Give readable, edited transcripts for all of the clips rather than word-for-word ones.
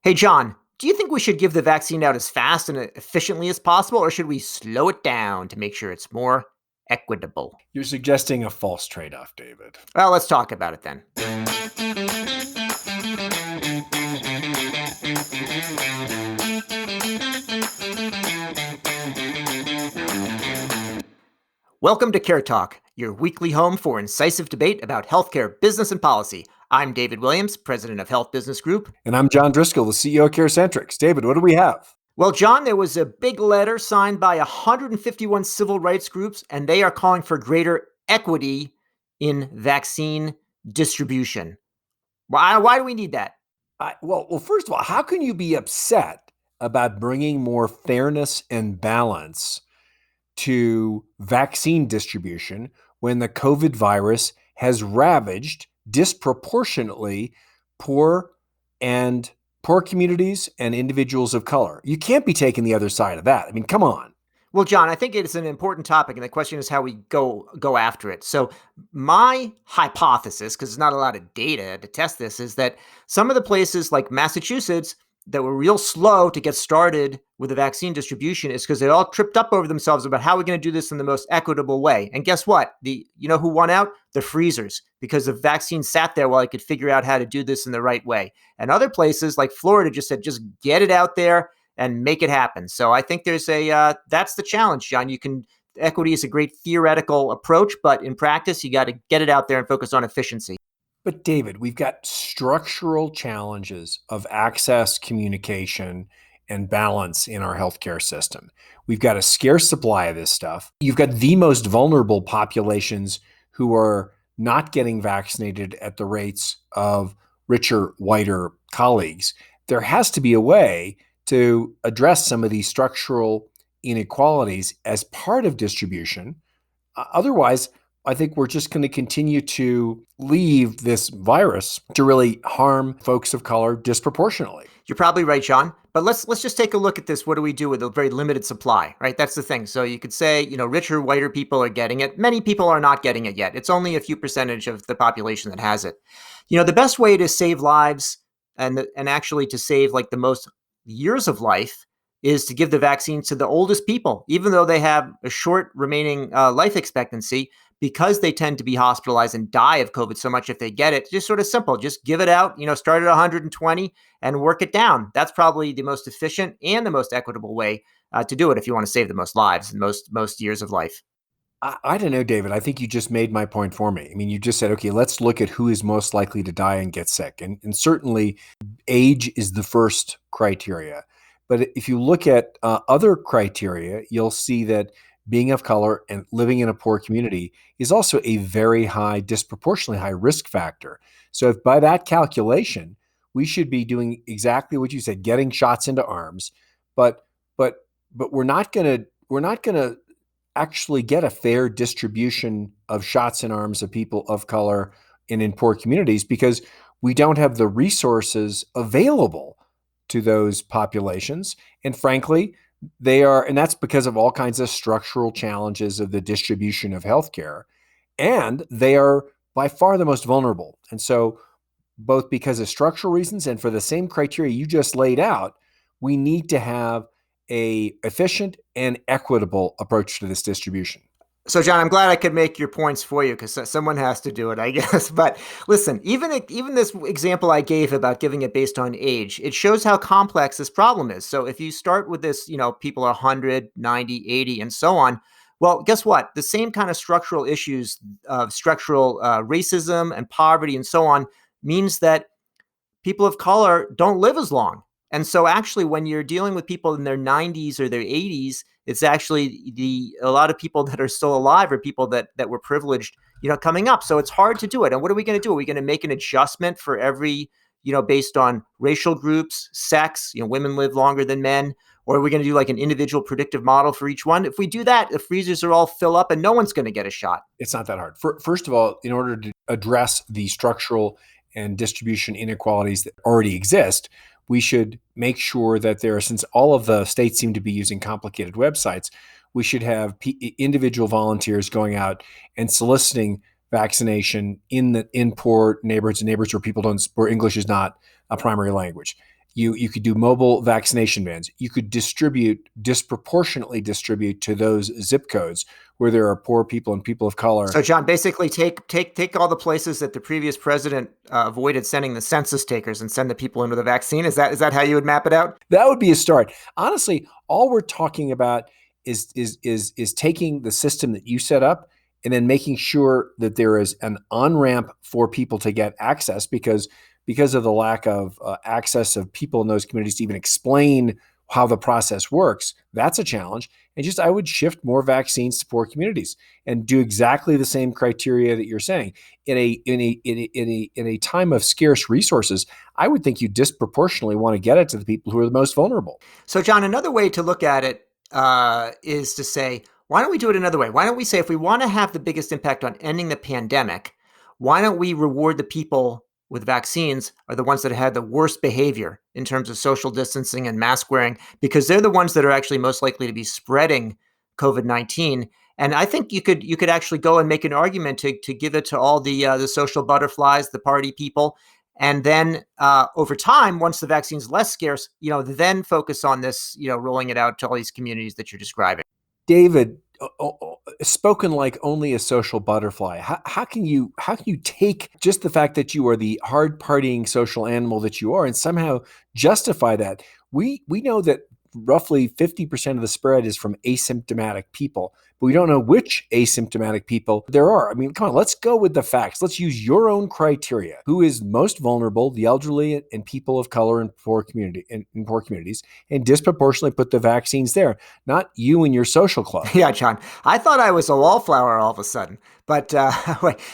Hey, John, do you think we should give the vaccine out as fast and efficiently as possible, or should we slow it down to make sure it's more equitable? You're suggesting a false trade-off, David. Well, let's talk about it then. Welcome to CareTalk, your weekly home for incisive debate about healthcare, business, and policy. I'm David Williams, president of Health Business Group. And I'm John Driscoll, the CEO of CareCentrix. David, what do we have? Well, John, there was a big letter signed by 151 civil rights groups, and they are calling for greater equity in vaccine distribution. Why do we need that? Well, first of all, how can you be upset about bringing more fairness and balance to vaccine distribution when the COVID virus has ravaged disproportionately poor communities and individuals of color? You can't be taking the other side of that. I mean, come on. Well, John, I think it's an important topic, and the question is how we go after it. So, my hypothesis, because there's not a lot of data to test this, is that some of the places like Massachusetts that were real slow to get started with the vaccine distribution is because they all tripped up over themselves about how we're going to do this in the most equitable way. And guess what? You know who won out? The freezers, because the vaccine sat there while they could figure out how to do this in the right way. And other places like Florida just said, just get it out there and make it happen. So I think there's that's the challenge, John. Equity is a great theoretical approach, but in practice, you got to get it out there and focus on efficiency. But David, we've got structural challenges of access, communication, and balance in our healthcare system. We've got a scarce supply of this stuff. You've got the most vulnerable populations who are not getting vaccinated at the rates of richer, whiter colleagues. There has to be a way to address some of these structural inequalities as part of distribution. Otherwise, I think we're just going to continue to leave this virus to really harm folks of color disproportionately. You're probably right, John. But let's just take a look at this. What do we do with a very limited supply, right? That's the thing. So you could say, richer, whiter people are getting it. Many people are not getting it yet. It's only a few percentage of the population that has it. The best way to save lives and actually to save like the most years of life is to give the vaccine to the oldest people, even though they have a short remaining life expectancy, because they tend to be hospitalized and die of COVID so much if they get it. Just sort of simple. Just give it out, start at 120 and work it down. That's probably the most efficient and the most equitable way to do it if you want to save the most lives and most years of life. I don't know, David. I think you just made my point for me. I mean, you just said, okay, let's look at who is most likely to die and get sick. And certainly age is the first criteria. But if you look at other criteria, you'll see that being of color and living in a poor community is also a very high, disproportionately high risk factor. So if by that calculation, we should be doing exactly what you said, getting shots into arms, but we're not gonna actually get a fair distribution of shots in arms of people of color and in poor communities because we don't have the resources available to those populations. And frankly, and that's because of all kinds of structural challenges of the distribution of healthcare. And they are by far the most vulnerable. And so both because of structural reasons and for the same criteria you just laid out, we need to have a efficient and equitable approach to this distribution. So, John, I'm glad I could make your points for you because someone has to do it, I guess. But listen, even this example I gave about giving it based on age, it shows how complex this problem is. So if you start with this, people are 100, 90, 80, and so on. Well, guess what? The same kind of structural issues of structural racism and poverty and so on means that people of color don't live as long. And so actually, when you're dealing with people in their 90s or their 80s, it's actually a lot of people that are still alive are people that were privileged, coming up. So it's hard to do it. And what are we going to do? Are we going to make an adjustment for every, based on racial groups, sex, women live longer than men? Or are we going to do like an individual predictive model for each one? If we do that, the freezers are all fill up and no one's going to get a shot. It's not that hard. First of all, in order to address the structural and distribution inequalities that already exist, we should make sure that since all of the states seem to be using complicated websites, we should have individual volunteers going out and soliciting vaccination in poor neighborhoods and neighborhoods where where English is not a primary language. You could do mobile vaccination vans. You could disproportionately distribute to those zip codes where there are poor people and people of color. So, John, basically take all the places that the previous president avoided sending the census takers and send the people in with a vaccine. Is that how you would map it out? That would be a start. Honestly, all we're talking about is taking the system that you set up and then making sure that there is an on-ramp for people to get access, because of the lack of access of people in those communities to even explain how the process works. That's a challenge. And just I would shift more vaccines to poor communities and do exactly the same criteria that you're saying. In a time of scarce resources, I would think you disproportionately want to get it to the people who are the most vulnerable. So, John, another way to look at it is to say, why don't we do it another way? Why don't we say, if we want to have the biggest impact on ending the pandemic, why don't we reward the people with vaccines are the ones that had the worst behavior in terms of social distancing and mask wearing, because they're the ones that are actually most likely to be spreading COVID-19. And I think you could actually go and make an argument to give it to all the social butterflies, the party people, and then over time, once the vaccine's less scarce, then focus on this, rolling it out to all these communities that you're describing. David, spoken like only a social butterfly. How can you take just the fact that you are the hard partying social animal that you are and somehow justify that? We know that roughly 50% of the spread is from asymptomatic people, but we don't know which asymptomatic people there are. I mean, come on, let's go with the facts. Let's use your own criteria. Who is most vulnerable? The elderly and people of color in poor communities, and disproportionately put the vaccines there, not you and your social club. Yeah, John. I thought I was a wallflower all of a sudden, but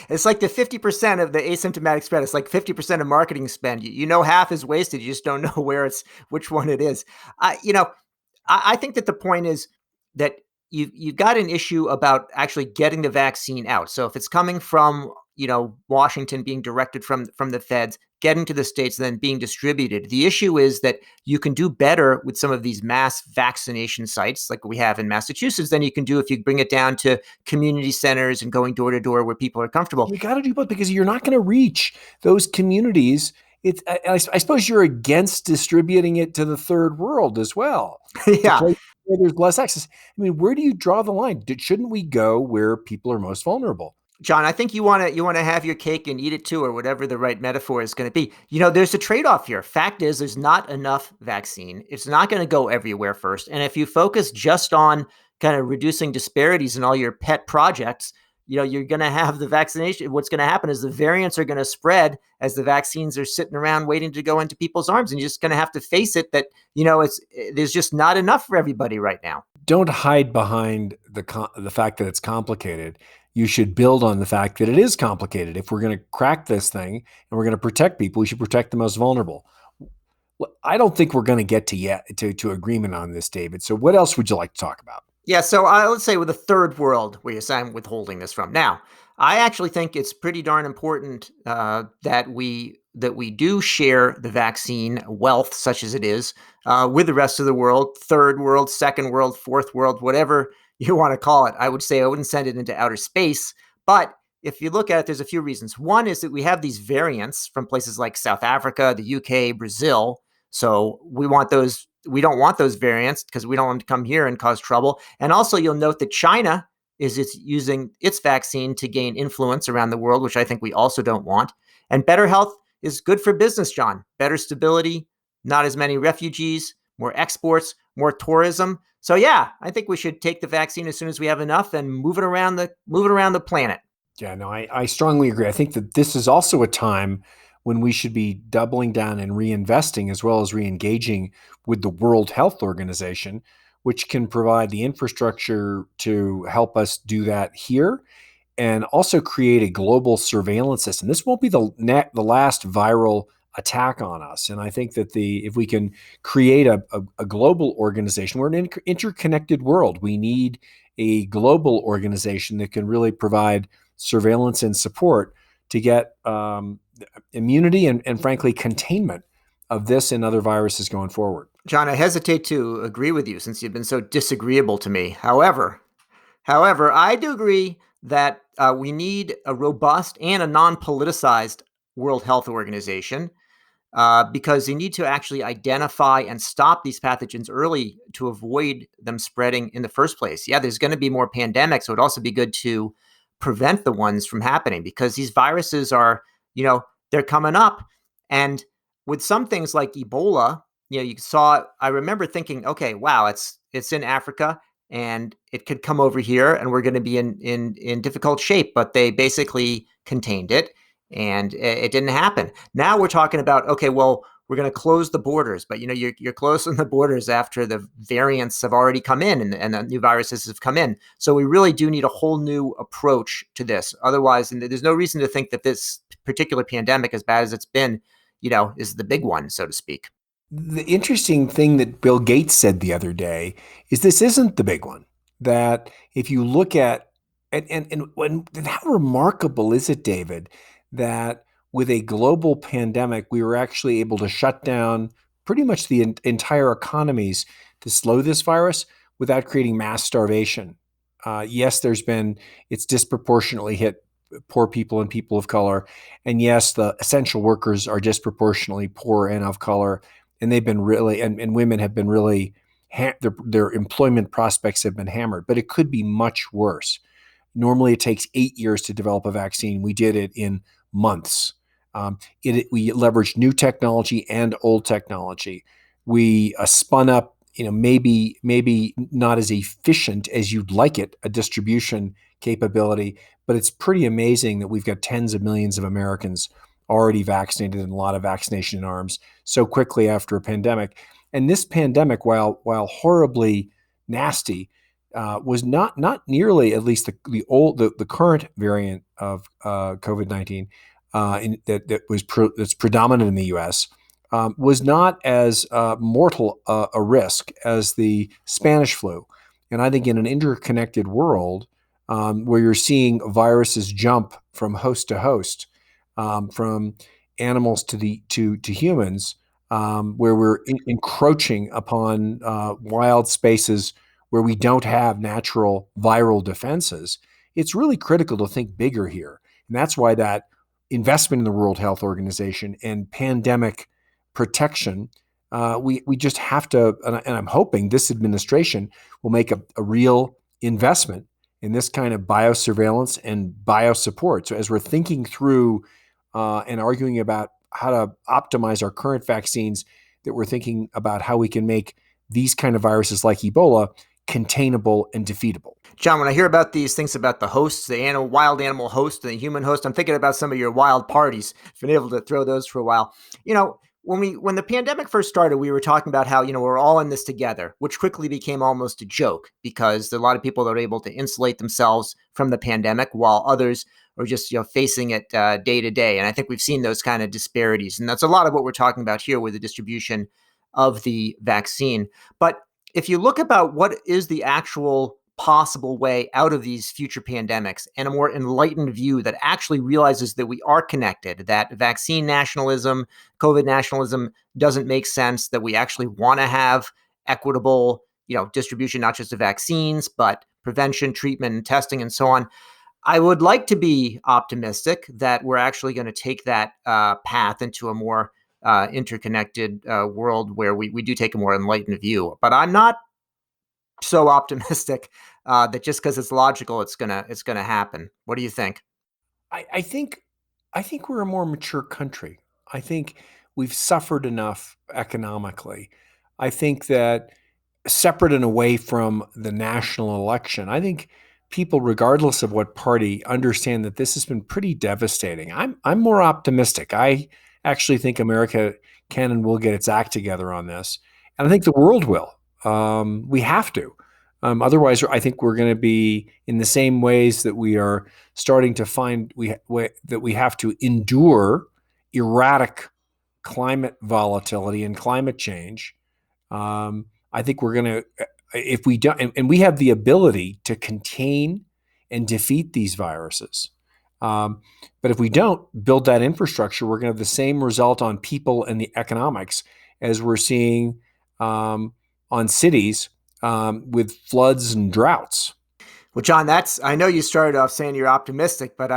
it's like the 50% of the asymptomatic spread. It's like 50% of marketing spend. You know, half is wasted. You just don't know which one it is. I think that the point is that you've got an issue about actually getting the vaccine out. So if it's coming from Washington, being directed from the feds, getting to the states, and then being distributed, the issue is that you can do better with some of these mass vaccination sites like we have in Massachusetts than you can do if you bring it down to community centers and going door to door where people are comfortable. You got to do both because you're not going to reach those communities. I suppose you're against distributing it to the third world as well, to Yeah. places where there's less access. I mean, where do you draw the line? Shouldn't we go where people are most vulnerable? John, I think you want to have your cake and eat it too, or whatever the right metaphor is going to be. There's a trade-off here. Fact is, there's not enough vaccine. It's not going to go everywhere first. And if you focus just on kind of reducing disparities in all your pet projects, you're going to have the vaccination. What's going to happen is the variants are going to spread as the vaccines are sitting around waiting to go into people's arms. And you're just going to have to face it that, there's just not enough for everybody right now. Don't hide behind the fact that it's complicated. You should build on the fact that it is complicated. If we're going to crack this thing and we're going to protect people, we should protect the most vulnerable. I don't think we're going to get to agreement on this, David. So what else would you like to talk about? Yeah, so let's say with the third world, where you're saying withholding this from. Now, I actually think it's pretty darn important that we do share the vaccine wealth, such as it is, with the rest of the world, third world, second world, fourth world, whatever you want to call it. I would say I wouldn't send it into outer space, but if you look at it, there's a few reasons. One is that we have these variants from places like South Africa, the UK, Brazil. So we don't want those variants because we don't want them to come here and cause trouble. And also, you'll note that China is using its vaccine to gain influence around the world, which I think we also don't want. And better health is good for business, John. Better stability, not as many refugees, more exports, more tourism. So yeah, I think we should take the vaccine as soon as we have enough and move it around the planet. Yeah, no, I strongly agree. I think that this is also a time when we should be doubling down and reinvesting as well as re-engaging with the World Health Organization, which can provide the infrastructure to help us do that here and also create a global surveillance system. This won't be the last viral attack on us. And I think that if we can create a global organization, we're an interconnected world. We need a global organization that can really provide surveillance and support to get immunity and frankly, containment of this and other viruses going forward. John, I hesitate to agree with you since you've been so disagreeable to me. However, I do agree that we need a robust and a non-politicized World Health Organization. because you need to actually identify and stop these pathogens early to avoid them spreading in the first place. Yeah, there's going to be more pandemics, so it'd also be good to prevent the ones from happening because these viruses are, they're coming up. And with some things like Ebola, you saw, I remember thinking, okay, wow, it's in Africa and it could come over here and we're going to be in difficult shape, but they basically contained it and it didn't happen. Now we're talking about, okay, well, we're going to close the borders, but you're closing the borders after the variants have already come in and the new viruses have come in. So we really do need a whole new approach to this. Otherwise, and there's no reason to think that this particular pandemic, as bad as it's been, is the big one, so to speak. The interesting thing that Bill Gates said the other day is this isn't the big one. That if you look at and how remarkable is it, David, that with a global pandemic, we were actually able to shut down pretty much the entire economies to slow this virus without creating mass starvation. Yes, it's disproportionately hit poor people and people of color. And yes, the essential workers are disproportionately poor and of color. And they've been really, and women have been really, their employment prospects have been hammered, but it could be much worse. Normally, it takes 8 years to develop a vaccine. We did it in months. We leveraged new technology and old technology. We spun up, maybe not as efficient as you'd like it, a distribution capability, but it's pretty amazing that we've got tens of millions of Americans already vaccinated and a lot of vaccination in arms so quickly after a pandemic. And this pandemic, while horribly nasty, was not nearly, at least the current variant of COVID-19 that's predominant in the U.S. Was not as mortal a risk as the Spanish flu. And I think in an interconnected world where you're seeing viruses jump from host to host, from animals to humans, where we're encroaching upon wild spaces where we don't have natural viral defenses, it's really critical to think bigger here. And that's why that investment in the World Health Organization and pandemic protection, we just have to, and I'm hoping this administration will make a real investment in this kind of biosurveillance and biosupport. So as we're thinking through and arguing about how to optimize our current vaccines, that we're thinking about how we can make these kind of viruses like Ebola containable and defeatable. John, when I hear about these things about the hosts, the wild animal host, the human host, I'm thinking about some of your wild parties. I've been able to throw those for a while. When the pandemic first started, we were talking about how, we're all in this together, which quickly became almost a joke because there are a lot of people that are able to insulate themselves from the pandemic while others are just, facing it day to day. And I think we've seen those kind of disparities. And that's a lot of what we're talking about here with the distribution of the vaccine. But if you look about what is the actual possible way out of these future pandemics and a more enlightened view that actually realizes that we are connected, that vaccine nationalism, COVID nationalism doesn't make sense, that we actually want to have equitable, distribution, not just of vaccines, but prevention, treatment, and testing, and so on. I would like to be optimistic that we're actually going to take that path into a more interconnected world where we do take a more enlightened view. But I'm not so optimistic that just because it's logical, it's gonna happen. What do you think? I think we're a more mature country. I think we've suffered enough economically. I think that separate and away from the national election, I think people, regardless of what party, understand that this has been pretty devastating. I'm more optimistic. I actually think America can and will get its act together on this, and I think the world will. We have to. Otherwise, I think we're going to be in the same ways that we are starting to find that we have to endure erratic climate volatility and climate change. I think we're going to, if we don't, and we have the ability to contain and defeat these viruses. But if we don't build that infrastructure, we're going to have the same result on people and the economics as we're seeing on cities with floods and droughts. Well, John, I know you started off saying you're optimistic, but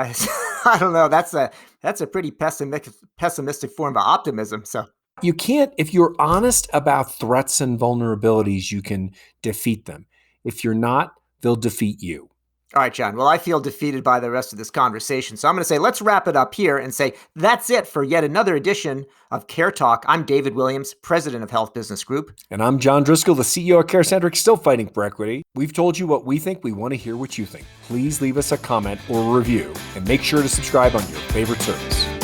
I don't know. That's a pretty pessimistic form of optimism. So, You can't, if you're honest about threats and vulnerabilities, you can defeat them. If you're not, they'll defeat you. all right, John. Well, I feel defeated by the rest of this conversation. So I'm going to say, let's wrap it up here and say that's it for yet another edition of Care Talk. I'm David Williams, president of Health Business Group. And I'm John Driscoll, the CEO of CareCentric, still fighting for equity. We've told you what we think. We want to hear what you think. Please leave us a comment or a review and make sure to subscribe on your favorite service.